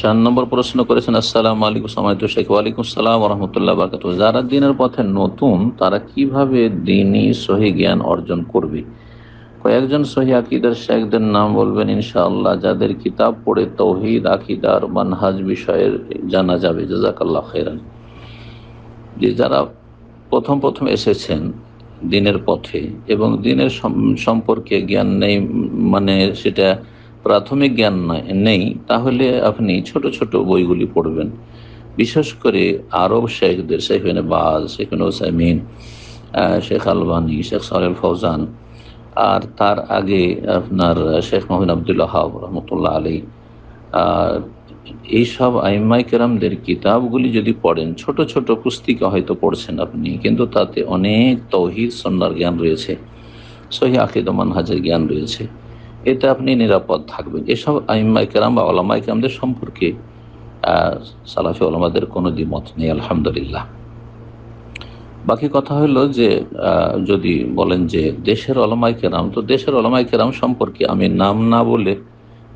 4 নম্বর প্রশ্ন করেছেন, আসসালামু আলাইকুম সম্মানিত শেখ। ওয়ালাইকুম সালাম ওয়া রাহমাতুল্লাহি ওয়া বারাকাতুহু। যারা দ্বীনের পথে নতুন তারা কিভাবে দ্বীনী সহি জ্ঞান অর্জন করবে? কয়েকজন সহি আকীদার শেখদের নাম বলবেন ইনশাআল্লাহ, যাদের কিতাব পড়ে তাওহীদ, আকীদার মানহাজ বিষয়ের জানা যাবে। জাযাকাল্লাহু খাইরান। যে যারা প্রথম প্রথম এসেছেন দ্বীনের পথে এবং দ্বীনের সম্পর্কে জ্ঞান নেই, মানে সেটা প্রাথমিক জ্ঞান নেই, তাহলে আপনি ছোট ছোট বইগুলি পড়বেন। বিশেষ করে আরব শেখদের, শেখ ইবনে বাজ, শেখ ইবনে উসাইমিন, শেখ আলবানী, শেখ সালেহ ফৌজান, আর তার আগে আপনার শেখ মোহাম্মদ আব্দুল ওয়াহাব রহমতুল্লাহ আলী, এইসব আইম্মায়ে কেরামদের কিতাবগুলি যদি পড়েন, ছোট ছোট পুস্তিকা হয়তো পড়ছেন আপনি, কিন্তু তাতে অনেক তাওহীদ সুন্নাহর জ্ঞান রয়েছে, সহিহ আকীদা মানহাজের জ্ঞান রয়েছে, এতে আপনি নিরাপদ থাকবেন। এসব আইম্মায়ে কেরাম বা উলামায়ে কেরামদের সম্পর্কে সালাফি উলামাদের কোনো দ্বিমত নেই, আলহামদুলিল্লাহ। বাকি কথা হলো যে যদি বলেন যে দেশের উলামায়ে কেরাম, তো দেশের উলামায়ে কেরাম সম্পর্কে আমি নাম না বলে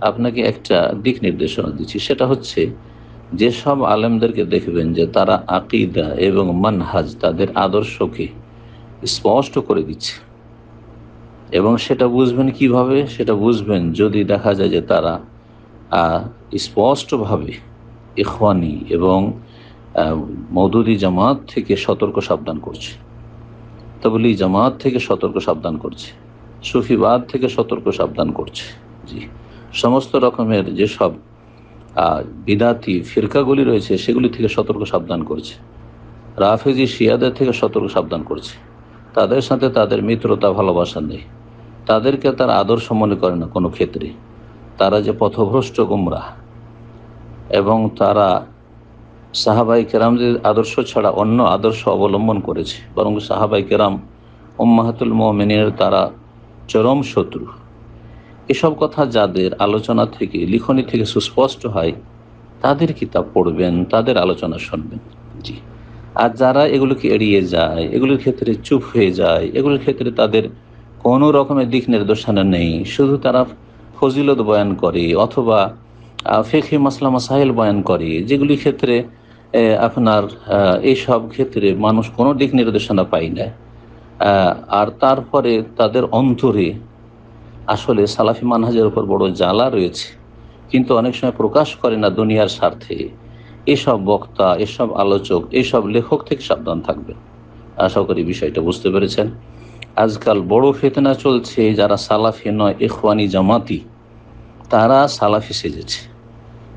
আপনাকে একটা দিক নির্দেশনা দিচ্ছি। সেটা হচ্ছে, যেসব আলেমদেরকে দেখবেন যে তারা আকীদা এবং মানহাজ, তাদের আদর্শকে স্পষ্ট করে দিচ্ছে, এবং সেটা বুঝবেন কিভাবে? সেটা বুঝবেন যদি দেখা যায় যে তারা স্পষ্টভাবে ইখওয়ানি এবং মওদুদি জামাত থেকে সতর্ক সাবধান করছে, তাবলীগ জামাত থেকে সতর্ক সাবধান করছে, সুফিবাদ থেকে সতর্ক সাবধান করছে। জি, সমস্ত রকমের যেসব বিদাতি ফিরকাগুলি রয়েছে সেগুলি থেকে সতর্ক সাবধান করছে, রাফেজি শিয়াদের থেকে সতর্ক সাবধান করছে। তাদের সাথে তাদের মিত্রতা, ভালোবাসা নেই, তাদেরকে তার আদর্শ মনে করে না কোনো ক্ষেত্রে। তারা যে পথভ্রষ্ট গুমরাহ, এবং তারা সাহাবাই কেরামদের আদর্শ ছাড়া অন্য আদর্শ অবলম্বন করেছে, বরং সাহাবাই কেরাম উম্মাহাতুল মুমিনিনের তারা চরম শত্রু। এসব কথা যাদের আলোচনা থেকে, লিখনি থেকে সুস্পষ্ট হয়, তাদের কিতাব পড়বেন, তাদের আলোচনা শুনবেন। জি, আর যারা এগুলোকে এড়িয়ে যায়, এগুলোর ক্ষেত্রে চুপ হয়ে যায়, এগুলোর ক্ষেত্রে তাদের কোনো রকমের দিক নির্দেশনা নেই, শুধু তারা ফজিলত বয়ান করে অথবা ফিকহি মাসলা মাসাইল বয়ান করে, যেগুলির ক্ষেত্রে আপনার এইসব ক্ষেত্রে মানুষ কোনো দিক নির্দেশনা পায় না, আর তারপরে তাদের অন্তরে আসলে সালাফি মানহাজের উপর বড় জ্বালা রয়েছে, কিন্তু অনেক সময় প্রকাশ করে না দুনিয়ার স্বার্থে। এসব বক্তা, এসব আলোচক, এসব লেখক থেকে সাবধান থাকবে। আশা করি বিষয়টা বুঝতে পেরেছেন। আজকাল বড় ফিতনা চলছে, যারা সালাফি নয়, ইখওয়ানি জামাতি, তারা সালাফি সেজেছে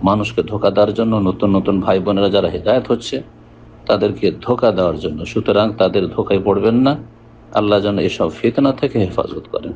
মানুষকে ধোঁকা দেওয়ার জন্য। নতুন নতুন ভাই বোনেরা যারা হেদায়েত হচ্ছে, তাদেরকে ধোঁকা দেওয়ার জন্য। সুতরাং তাদের ধোঁকায় পড়বেন না। আল্লাহ যেন এসব ফিতনা থেকে হেফাজত করেন।